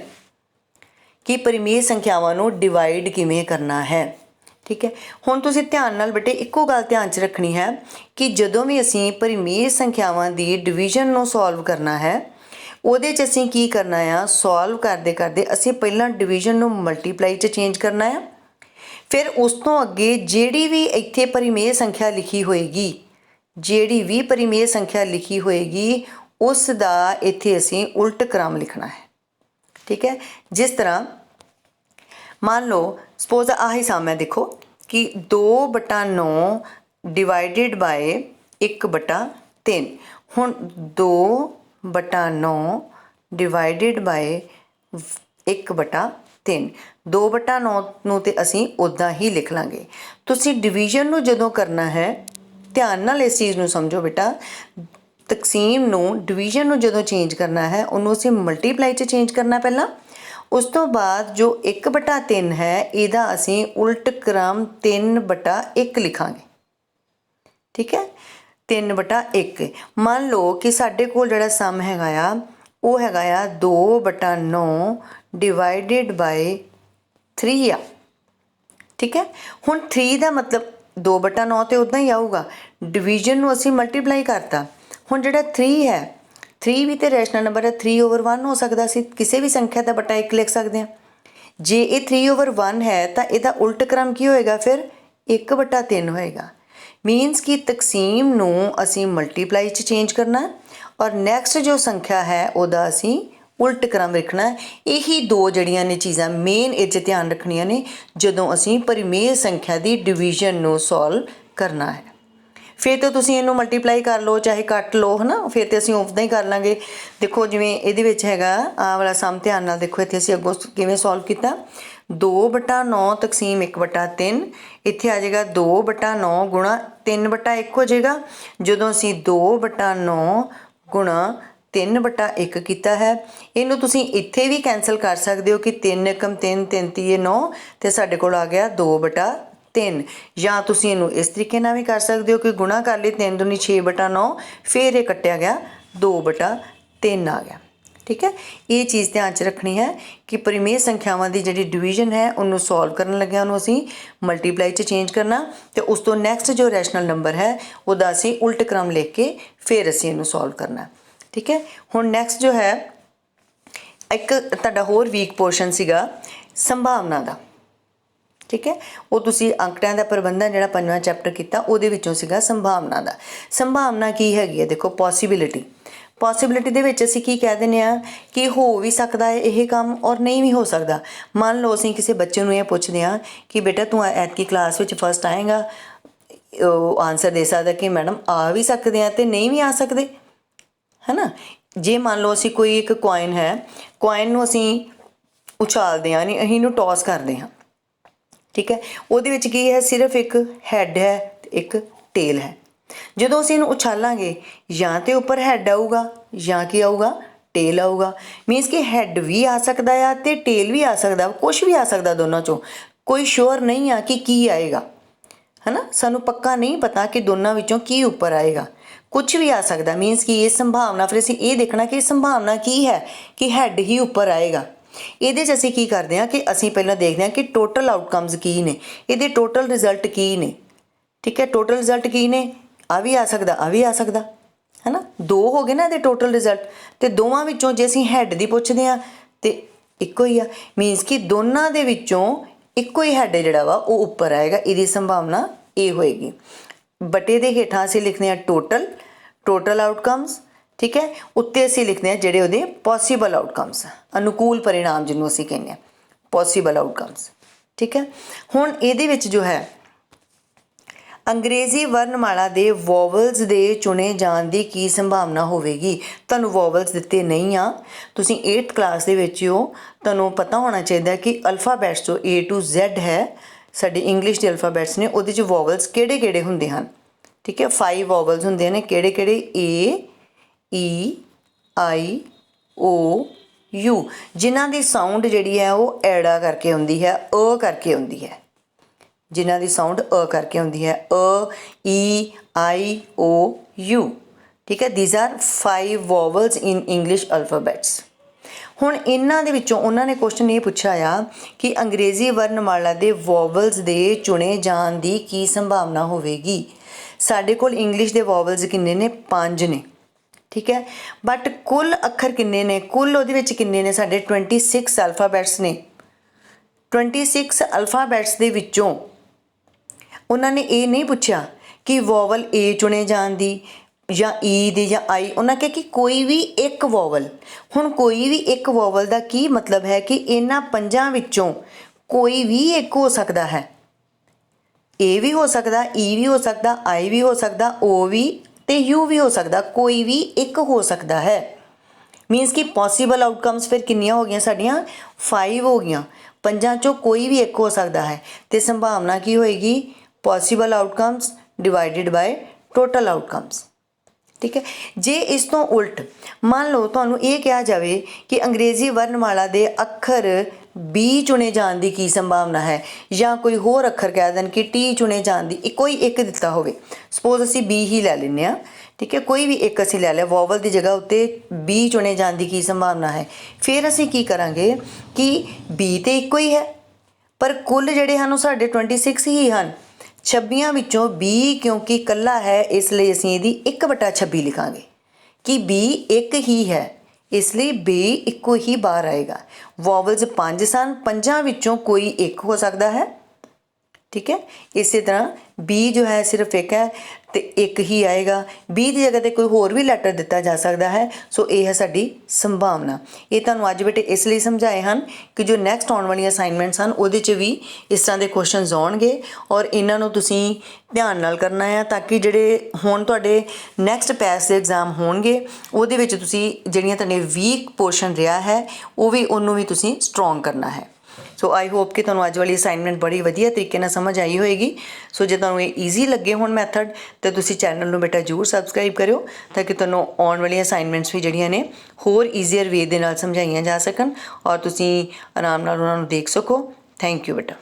ਕਿ ਪਰਿਮੇਯ ਸੰਖਿਆਵਾਂ ਨੂੰ ਡਿਵਾਈਡ ਕਿਵੇਂ ਕਰਨਾ ਹੈ। ਠੀਕ ਹੈ, ਹੁਣ ਤੁਸੀਂ ਧਿਆਨ ਨਾਲ ਬੇਟੇ ਇੱਕੋ ਗੱਲ ਧਿਆਨ 'ਚ ਰੱਖਣੀ ਹੈ ਕਿ ਜਦੋਂ ਵੀ ਅਸੀਂ ਪਰਿਮੇਯ ਸੰਖਿਆਵਾਂ ਦੀ ਡਿਵੀਜ਼ਨ ਨੂੰ ਸੋਲਵ ਕਰਨਾ ਹੈ, ਉਹਦੇ 'ਚ ਅਸੀਂ ਕੀ ਕਰਨਾ ਆ, ਸੋਲਵ ਕਰਦੇ ਕਰਦੇ ਅਸੀਂ ਪਹਿਲਾਂ ਡਿਵੀਜ਼ਨ ਨੂੰ ਮਲਟੀਪਲਾਈ 'ਚ ਚੇਂਜ ਕਰਨਾ ਆ, ਫਿਰ ਉਸ ਤੋਂ ਅੱਗੇ ਜਿਹੜੀ ਵੀ ਇੱਥੇ ਪਰਿਮੇਯ ਸੰਖਿਆ ਲਿਖੀ ਹੋਏਗੀ, ਜਿਹੜੀ ਵੀ ਪਰਿਮੇਯ ਸੰਖਿਆ ਲਿਖੀ ਹੋਏਗੀ ਉਸ ਦਾ ਇੱਥੇ ਅਸੀਂ ਉਲਟ ਕ੍ਰਮ ਲਿਖਣਾ ਹੈ। ਠੀਕ ਹੈ, ਜਿਸ ਤਰ੍ਹਾਂ ਮੰਨ ਲਓ ਸਪੋਜ਼ ਆਹੀ ਸਮ ਹੈ, ਦੇਖੋ ਕਿ 2/9 ਡਿਵਾਈਡਿਡ ਬਾਏ 1/3। ਹੁਣ 2/9 ਡਿਵਾਈਡਿਡ ਬਾਏ 1/3, 2/9 ਨੂੰ ਤਾਂ ਅਸੀਂ ਉੱਦਾਂ ਹੀ ਲਿਖ ਲਾਂਗੇ। ਤੁਸੀਂ ਡਿਵੀਜ਼ਨ ਨੂੰ ਜਦੋਂ ਕਰਨਾ ਹੈ, ਧਿਆਨ ਨਾਲ ਇਸ ਚੀਜ਼ ਨੂੰ ਸਮਝੋ ਬੇਟਾ, ਤਕਸੀਮ ਨੂੰ ਡਿਵੀਜ਼ਨ ਨੂੰ ਜਦੋਂ ਚੇਂਜ ਕਰਨਾ ਹੈ ਉਹਨੂੰ ਅਸੀਂ ਮਲਟੀਪਲਾਈ 'ਚ ਚੇਂਜ ਕਰਨਾ ਪਹਿਲਾਂ, ਉਸ ਤੋਂ ਬਾਅਦ ਜੋ 1/3 ਹੈ ਇਹਦਾ ਅਸੀਂ ਉਲਟ ਕ੍ਰਮ 3/1 ਲਿਖਾਂਗੇ। ਠੀਕ ਹੈ, 3/1। ਮੰਨ ਲਓ ਕਿ ਸਾਡੇ ਕੋਲ ਜਿਹੜਾ ਸਮ ਹੈਗਾ ਆ ਉਹ ਹੈਗਾ ਆ 2/9 ਡਿਵਾਈਡਿਡ ਬਾਏ 3 ਆ। ਠੀਕ ਹੈ, ਹੁਣ 3 ਦਾ ਮਤਲਬ 2/9 ਤਾਂ ਉੱਦਾਂ ਹੀ ਆਊਗਾ, ਡਿਵੀਜ਼ਨ ਨੂੰ ਅਸੀਂ ਮਲਟੀਪਲਾਈ ਕਰਤਾ। ਹੁਣ ਜਿਹੜਾ 3 ਹੈ, 3 ਵੀ ਤਾਂ ਰੈਸ਼ਨਲ ਨੰਬਰ ਹੈ, 3/1 ਹੋ ਸਕਦਾ, ਅਸੀਂ ਕਿਸੇ ਵੀ ਸੰਖਿਆ ਦਾ ਬਟਾ 1 ਲਿਖ ਸਕਦੇ ਹਾਂ। ਜੇ ਇਹ 3/1 ਹੈ ਤਾਂ ਇਹਦਾ ਉਲਟ ਕ੍ਰਮ ਕੀ ਹੋਏਗਾ, ਫਿਰ 1/3 ਹੋਏਗਾ। ਮੀਨਸ ਕਿ ਤਕਸੀਮ ਨੂੰ ਅਸੀਂ ਮਲਟੀਪਲਾਈ 'ਚ ਚੇਂਜ ਕਰਨਾ, ਔਰ ਨੈਕਸਟ ਜੋ ਸੰਖਿਆ ਹੈ ਉਹਦਾ ਅਸੀਂ ਉਲਟ ਕ੍ਰਮ ਲਿਖਣਾ। ਇਹੀ ਦੋ ਜਿਹੜੀਆਂ ਨੇ ਚੀਜ਼ਾਂ ਮੇਨ ਇਹ 'ਚ ਧਿਆਨ ਰੱਖਣੀਆਂ ਨੇ ਜਦੋਂ ਅਸੀਂ ਪਰਿਮੇਯ ਸੰਖਿਆ ਦੀ ਡਿਵੀਜ਼ਨ ਨੂੰ ਸੋਲਵ ਕਰਨਾ ਹੈ। ਫਿਰ ਤਾਂ ਤੁਸੀਂ ਇਹਨੂੰ ਮਲਟੀਪਲਾਈ ਕਰ ਲਓ ਚਾਹੇ ਕੱਟ ਲਓ, ਹੈ ਨਾ, ਫਿਰ ਤਾਂ ਅਸੀਂ ਉੱਦਾਂ ਹੀ ਕਰ ਲਾਂਗੇ। ਦੇਖੋ ਜਿਵੇਂ ਇਹਦੇ ਵਿੱਚ ਹੈਗਾ ਆਹ ਵਾਲਾ ਸਮ, ਧਿਆਨ ਨਾਲ ਦੇਖੋ ਇੱਥੇ ਅਸੀਂ ਅੱਗੋਂ ਕਿਵੇਂ ਸੋਲਵ ਕੀਤਾ। 2/9 ਤਕਸੀਮ 1/3 ਇੱਥੇ ਆ ਜਾਏਗਾ 2/9 ਗੁਣਾ 3/1 ਹੋ ਜਾਏਗਾ। ਜਦੋਂ ਅਸੀਂ 2/9 ਗੁਣਾ 3/1 ਕੀਤਾ ਹੈ, ਇਹਨੂੰ ਤੁਸੀਂ ਇੱਥੇ ਵੀ ਕੈਂਸਲ ਕਰ ਸਕਦੇ ਹੋ ਕਿ 3 × 3 3 ਤੀਏ 9 ਅਤੇ ਸਾਡੇ ਕੋਲ ਆ ਗਿਆ 2/3। ਜਾਂ ਤੁਸੀਂ ਇਹਨੂੰ ਇਸ ਤਰੀਕੇ ਨਾਲ ਵੀ ਕਰ ਸਕਦੇ ਹੋ ਕਿ ਗੁਣਾ ਕਰ ਲਈ 3 ਦੂਣੀ 6/9, ਫਿਰ ਇਹ ਕੱਟਿਆ ਗਿਆ 2/3 ਆ ਗਿਆ। ਠੀਕ ਹੈ, ਇਹ ਚੀਜ਼ ਧਿਆਨ 'ਚ ਰੱਖਣੀ ਹੈ ਕਿ ਪਰਿਮੇਯ ਸੰਖਿਆਵਾਂ ਦੀ ਜਿਹੜੀ ਡਿਵੀਜ਼ਨ ਹੈ ਉਹਨੂੰ ਸੋਲਵ ਕਰਨ ਲੱਗਿਆ ਉਹਨੂੰ ਅਸੀਂ ਮਲਟੀਪਲਾਈ 'ਚ ਚੇਂਜ ਕਰਨਾ, ਅਤੇ ਉਸ ਤੋਂ ਨੈਕਸਟ ਜੋ ਰੈਸ਼ਨਲ ਨੰਬਰ ਹੈ ਉਹਦਾ ਅਸੀਂ ਉਲਟ ਕ੍ਰਮ ਲਿਖ ਕੇ ਫਿਰ ਅਸੀਂ ਇਹਨੂੰ ਸੋਲਵ ਕਰਨਾ। ਠੀਕ ਹੈ, ਹੁਣ ਨੈਕਸਟ ਜੋ ਹੈ ਇੱਕ ਤੁਹਾਡਾ ਹੋਰ ਵੀਕ ਪੋਰਸ਼ਨ ਸੀਗਾ ਸੰਭਾਵਨਾ ਦਾ। ਠੀਕ ਹੈ, ਉਹ ਤੁਸੀਂ ਅੰਕੜਿਆਂ ਦਾ ਪ੍ਰਬੰਧਨ ਜਿਹੜਾ 5ਵਾਂ ਚੈਪਟਰ ਕੀਤਾ ਉਹਦੇ ਵਿੱਚੋਂ ਸੀਗਾ ਸੰਭਾਵਨਾ ਦਾ। ਸੰਭਾਵਨਾ ਕੀ ਹੈਗੀ ਹੈ? ਦੇਖੋ ਪੋਸੀਬਿਲਿਟੀ। ਪੋਸੀਬਿਲਿਟੀ ਦੇ ਵਿੱਚ ਅਸੀਂ ਕੀ ਕਹਿ ਦਿੰਦੇ ਹਾਂ ਕਿ ਹੋ ਵੀ ਸਕਦਾ ਹੈ ਇਹ ਕੰਮ ਔਰ ਨਹੀਂ ਵੀ ਹੋ ਸਕਦਾ। ਮੰਨ ਲਓ ਅਸੀਂ ਕਿਸੇ ਬੱਚੇ ਨੂੰ ਇਹ ਪੁੱਛਦੇ ਹਾਂ ਕਿ ਬੇਟਾ ਤੂੰ ਐਤਕੀ ਕਲਾਸ ਵਿੱਚ ਫਸਟ ਆਏਗਾ, ਉਹ ਆਨਸਰ ਦੇ ਸਕਦਾ ਕਿ ਮੈਡਮ ਆ ਵੀ ਸਕਦੇ ਆ ਅਤੇ ਨਹੀਂ ਵੀ ਆ ਸਕਦੇ, ਹੈ ਨਾ। ਜੇ ਮੰਨ ਲਓ ਅਸੀਂ ਕੋਈ ਇੱਕ ਕੁਆਇਨ ਹੈ, ਕੁਆਇਨ ਨੂੰ ਅਸੀਂ ਉਛਾਲਦੇ ਹਾਂ, ਨਹੀਂ ਅਸੀਂ ਇਹਨੂੰ ਟੌਸ ਕਰਦੇ ਹਾਂ। ਠੀਕ ਹੈ, ਉਹਦੇ ਵਿੱਚ ਕੀ ਹੈ? ਸਿਰਫ ਇੱਕ ਹੈੱਡ ਹੈ ਅਤੇ ਇੱਕ ਟੇਲ ਹੈ। ਜਦੋਂ ਅਸੀਂ ਇਹਨੂੰ ਉਛਾਲਾਂਗੇ ਜਾਂ ਤਾਂ ਉੱਪਰ ਹੈੱਡ ਆਊਗਾ ਜਾਂ ਕੀ ਆਊਗਾ? ਟੇਲ ਆਊਗਾ। ਮੀਨਸ ਕਿ ਹੈੱਡ ਵੀ ਆ ਸਕਦਾ ਆ ਅਤੇ ਟੇਲ ਵੀ ਆ ਸਕਦਾ, ਕੁਛ ਵੀ ਆ ਸਕਦਾ ਦੋਨਾਂ 'ਚੋਂ। ਕੋਈ ਸ਼ੋਰ ਨਹੀਂ ਆ ਕਿ ਕੀ ਆਏਗਾ, ਹੈ ਨਾ। ਸਾਨੂੰ ਪੱਕਾ ਨਹੀਂ ਪਤਾ ਕਿ ਦੋਨਾਂ ਵਿੱਚੋਂ ਕੀ ਉੱਪਰ ਆਏਗਾ, ਕੁਛ ਵੀ ਆ ਸਕਦਾ। ਮੀਨਸ ਕਿ ਇਹ ਸੰਭਾਵਨਾ, ਫਿਰ ਅਸੀਂ ਇਹ ਦੇਖਣਾ ਕਿ ਸੰਭਾਵਨਾ ਕੀ ਹੈ ਕਿ ਹੈੱਡ ਹੀ ਉੱਪਰ ਆਏਗਾ। ਇਹਦੇ 'ਚ ਅਸੀਂ ਕੀ ਕਰਦੇ ਹਾਂ ਕਿ ਅਸੀਂ ਪਹਿਲਾਂ ਦੇਖਦੇ ਹਾਂ ਕਿ ਟੋਟਲ ਆਊਟਕਮਸ ਕੀ ਨੇ, ਇਹਦੇ ਟੋਟਲ ਰਿਜ਼ਲਟ ਕੀ ਨੇ। ਠੀਕ ਹੈ, ਟੋਟਲ ਰਿਜ਼ਲਟ ਕੀ ਨੇ? ਆ ਵੀ ਆ ਸਕਦਾ, ਆ ਵੀ ਆ ਸਕਦਾ, ਹੈ ਨਾ। 2 ਹੋ ਗਏ ਨਾ ਇਹਦੇ ਟੋਟਲ ਰਿਜ਼ਲਟ, ਅਤੇ ਦੋਵਾਂ ਵਿੱਚੋਂ ਜੇ ਅਸੀਂ ਹੈੱਡ ਦੀ ਪੁੱਛਦੇ ਹਾਂ ਤਾਂ ਇੱਕੋ ਹੀ ਆ। ਮੀਨਸ ਕਿ ਦੋਨਾਂ ਦੇ ਵਿੱਚੋਂ ਇੱਕੋ ਹੀ ਹੈੱਡ ਜਿਹੜਾ ਵਾ ਉਹ ਉੱਪਰ ਆਏਗਾ। ਇਹਦੀ ਸੰਭਾਵਨਾ ਇਹ ਹੋਏਗੀ। ਬਟੇ ਦੇ ਹੇਠਾਂ ਅਸੀਂ ਲਿਖਦੇ ਹਾਂ ਟੋਟਲ ਆਊਟਕਮਸ। ਠੀਕ ਹੈ, ਉੱਤੇ ਅਸੀਂ ਲਿਖਦੇ ਹਾਂ ਜਿਹੜੇ ਉਹਦੇ ਪੋਸੀਬਲ ਆਊਟਕਮਸ, ਅਨੁਕੂਲ ਪਰਿਣਾਮ ਜਿਹਨੂੰ ਅਸੀਂ ਕਹਿੰਦੇ ਹਾਂ, ਪੋਸੀਬਲ ਆਊਟਕਮਸ। ਠੀਕ ਹੈ, ਹੁਣ ਇਹਦੇ ਵਿੱਚ ਜੋ ਹੈ ਅੰਗਰੇਜ਼ੀ ਵਰਨਮਾਲਾ ਦੇ ਵੋਵਲਸ ਦੇ ਚੁਣੇ ਜਾਣ ਦੀ ਕੀ ਸੰਭਾਵਨਾ ਹੋਵੇਗੀ? ਤੁਹਾਨੂੰ ਵੋਵਲਸ ਦਿੱਤੇ ਨਹੀਂ ਆ, ਤੁਸੀਂ 8th ਕਲਾਸ ਦੇ ਵਿੱਚ ਹੋ, ਤੁਹਾਨੂੰ ਪਤਾ ਹੋਣਾ ਚਾਹੀਦਾ ਕਿ ਅਲਫਾਬੈਟਸ ਜੋ A to Z ਹੈ ਸਾਡੇ ਇੰਗਲਿਸ਼ ਦੇ ਅਲਫਾਬੈਟਸ ਨੇ, ਉਹਦੇ 'ਚ ਵੋਵਲਸ ਕਿਹੜੇ ਕਿਹੜੇ ਹੁੰਦੇ ਹਨ? ਠੀਕ ਹੈ, 5 ਵੋਵਲਸ ਹੁੰਦੇ ਨੇ। ਕਿਹੜੇ ਕਿਹੜੇ? A, E, I, O, U, ਜਿਨ੍ਹਾਂ ਦੀ ਸਾਊਂਡ ਜਿਹੜੀ ਹੈ ਉਹ ਐੜਾ ਕਰਕੇ ਹੁੰਦੀ ਹੈ, ਕਰਕੇ ਹੁੰਦੀ ਹੈ, ਜਿਨ੍ਹਾਂ ਦੀ ਸਾਊਂਡ ਕਰਕੇ ਹੁੰਦੀ ਹੈ, E, I, O, U। ਠੀਕ ਹੈ, these are 5 vowels in English alphabets. ਹੁਣ ਇਹਨਾਂ ਦੇ ਵਿੱਚੋਂ ਉਹਨਾਂ ਨੇ ਕੁਐਸਚਨ ਇਹ ਪੁੱਛਿਆ ਆ ਕਿ ਅੰਗਰੇਜ਼ੀ ਵਰਨਮਾਲਾ ਦੇ ਵੋਵਲਸ ਦੇ ਚੁਣੇ ਜਾਣ ਦੀ ਕੀ ਸੰਭਾਵਨਾ ਹੋਵੇਗੀ? ਸਾਡੇ ਕੋਲ ਇੰਗਲਿਸ਼ ਦੇ ਵੋਵਲਸ ਕਿੰਨੇ ਨੇ? 5 ਨੇ। ਠੀਕ ਹੈ, ਬਟ ਕੁੱਲ ਅੱਖਰ ਕਿੰਨੇ ਨੇ? ਕੁੱਲ ਉਹਦੇ ਵਿੱਚ ਕਿੰਨੇ ਨੇ? ਸਾਡੇ 26 ਅਲਫਾਬੈਟਸ ਨੇ। 26 ਅਲਫਾਬੈਟਸ ਦੇ ਵਿੱਚੋਂ ਉਹਨਾਂ ਨੇ ਇਹ ਨਹੀਂ ਪੁੱਛਿਆ ਕਿ ਵੋਵਲ A ਚੁਣੇ ਜਾਣ ਦੀ ਜਾਂ E ਦੀ ਜਾਂ I, ਉਹਨਾਂ ਕਿਹਾ ਕਿ ਕੋਈ ਵੀ ਇੱਕ ਵੋਵਲ। ਹੁਣ ਕੋਈ ਵੀ ਇੱਕ ਵੋਵਲ ਦਾ ਕੀ ਮਤਲਬ ਹੈ ਕਿ ਇਹਨਾਂ 5 ਵਿੱਚੋਂ ਕੋਈ ਵੀ ਇੱਕ ਹੋ ਸਕਦਾ ਹੈ। A ਵੀ ਹੋ ਸਕਦਾ, E ਵੀ ਹੋ ਸਕਦਾ, I ਵੀ ਹੋ ਸਕਦਾ, O ਵੀ ਅਤੇ U ਵੀ ਹੋ ਸਕਦਾ, ਕੋਈ ਵੀ ਇੱਕ ਹੋ ਸਕਦਾ ਹੈ। ਮੀਨਸ ਕਿ ਪੋਸੀਬਲ ਆਊਟਕਮਸ ਫਿਰ ਕਿੰਨੀਆਂ ਹੋ ਗਈਆਂ ਸਾਡੀਆਂ? 5 ਹੋ ਗਈਆਂ। 5 'ਚੋਂ ਕੋਈ ਵੀ ਇੱਕ ਹੋ ਸਕਦਾ ਹੈ, ਅਤੇ ਸੰਭਾਵਨਾ ਕੀ ਹੋਏਗੀ? Possible outcomes divided by total outcomes. ਠੀਕ ਹੈ, ਜੇ ਇਸ ਤੋਂ ਉਲਟ ਮੰਨ ਲਓ ਤੁਹਾਨੂੰ ਇਹ ਕਿਹਾ ਜਾਵੇ ਕਿ ਅੰਗਰੇਜ਼ੀ ਵਰਨਮਾਲਾ ਦੇ ਅੱਖਰ B ਚੁਣੇ ਜਾਣ ਦੀ ਕੀ ਸੰਭਾਵਨਾ ਹੈ, ਜਾਂ ਕੋਈ ਹੋਰ ਅੱਖਰ ਕਹਿ ਦੇਣ ਕਿ T ਚੁਣੇ ਜਾਣ ਦੀ, ਕੋਈ ਇੱਕ ਦਿੱਤਾ ਹੋਵੇ। ਸਪੋਜ਼ ਅਸੀਂ B ਹੀ ਲੈ ਲੈਂਦੇ ਹਾਂ। ਠੀਕ ਹੈ, ਕੋਈ ਵੀ ਇੱਕ ਅਸੀਂ ਲੈ ਲਿਆ, ਵੋਵਲ ਦੀ ਜਗ੍ਹਾ ਉੱਤੇ B ਚੁਣੇ ਜਾਣ ਦੀ ਕੀ ਸੰਭਾਵਨਾ ਹੈ? ਫਿਰ ਅਸੀਂ ਕੀ ਕਰਾਂਗੇ ਕਿ B ਤਾਂ ਇੱਕੋ ਹੀ ਹੈ, ਪਰ ਕੁੱਲ ਜਿਹੜੇ ਹਨ ਉਹ ਸਾਡੇ 26 ਹੀ ਹਨ। 26 ਵਿੱਚੋਂ B ਕਿਉਂਕਿ ਇਕੱਲਾ ਹੈ, ਇਸ ਲਈ ਅਸੀਂ ਇਹਦੀ 1/26 ਲਿਖਾਂਗੇ ਕਿ B ਇੱਕ ਹੀ ਹੈ, ਇਸ ਲਈ B ਇੱਕੋ ਹੀ ਬਾਹਰ ਆਏਗਾ। ਵੋਵਲਸ 5 ਸਨ, 5 ਵਿੱਚੋਂ ਕੋਈ ਇੱਕ ਹੋ ਸਕਦਾ ਹੈ। ਠੀਕ ਹੈ, ਇਸੇ ਤਰ੍ਹਾਂ B ਜੋ ਹੈ ਸਿਰਫ ਇੱਕ ਹੈ ਅਤੇ ਇੱਕ ਹੀ ਆਏਗਾ। B ਦੀ ਜਗ੍ਹਾ 'ਤੇ ਕੋਈ ਹੋਰ ਵੀ ਲੈਟਰ ਦਿੱਤਾ ਜਾ ਸਕਦਾ ਹੈ। ਸੋ ਇਹ ਹੈ ਸਾਡੀ ਸੰਭਾਵਨਾ। ਇਹ ਤੁਹਾਨੂੰ ਅੱਜ ਬੇਟੇ ਇਸ ਲਈ ਸਮਝਾਏ ਹਨ ਕਿ ਜੋ ਨੈਕਸਟ ਆਉਣ ਵਾਲੀਆਂ ਅਸਾਈਨਮੈਂਟਸ ਹਨ ਉਹਦੇ 'ਚ ਵੀ ਇਸ ਤਰ੍ਹਾਂ ਦੇ ਕੁਐਸਚਨਸ ਆਉਣਗੇ, ਔਰ ਇਹਨਾਂ ਨੂੰ ਤੁਸੀਂ ਧਿਆਨ ਨਾਲ ਕਰਨਾ ਹੈ ਤਾਂ ਕਿ ਜਿਹੜੇ ਹੁਣ ਤੁਹਾਡੇ ਨੈਕਸਟ ਪੈਸ ਦੇ ਐਗਜ਼ਾਮ ਹੋਣਗੇ ਉਹਦੇ ਵਿੱਚ ਤੁਸੀਂ ਜਿਹੜੀਆਂ ਤੁਹਾਡੇ ਵੀਕ ਪੋਰਸ਼ਨ ਰਿਹਾ ਹੈ ਉਹ ਵੀ ਉਹਨੂੰ ਵੀ ਤੁਸੀਂ ਸਟਰੋਂਗ ਕਰਨਾ ਹੈ। ਸੋ ਆਈ ਹੋਪ ਕਿ ਤੁਹਾਨੂੰ ਅੱਜ ਵਾਲੀ ਅਸਾਈਨਮੈਂਟ ਬੜੀ ਵਧੀਆ ਤਰੀਕੇ ਨਾਲ ਸਮਝ ਆਈ ਹੋਏਗੀ। ਸੋ ਜੇ ਤੁਹਾਨੂੰ ਇਹ ਈਜ਼ੀ ਲੱਗੇ ਹੋਣ ਮੈਥਡ ਤਾਂ ਤੁਸੀਂ ਚੈਨਲ ਨੂੰ ਬੇਟਾ ਜ਼ਰੂਰ ਸਬਸਕ੍ਰਾਈਬ ਕਰਿਓ ਤਾਂ ਕਿ ਤੁਹਾਨੂੰ ਆਉਣ ਵਾਲੀਆਂ ਅਸਾਈਨਮੈਂਟਸ ਵੀ ਜਿਹੜੀਆਂ ਨੇ ਹੋਰ ਈਜ਼ੀਅਰ ਵੇ ਦੇ ਨਾਲ ਸਮਝਾਈਆਂ ਜਾ ਸਕਣ ਔਰ ਤੁਸੀਂ ਆਰਾਮ ਨਾਲ ਉਹਨਾਂ ਨੂੰ ਦੇਖ ਸਕੋ। ਥੈਂਕ ਯੂ ਬੇਟਾ।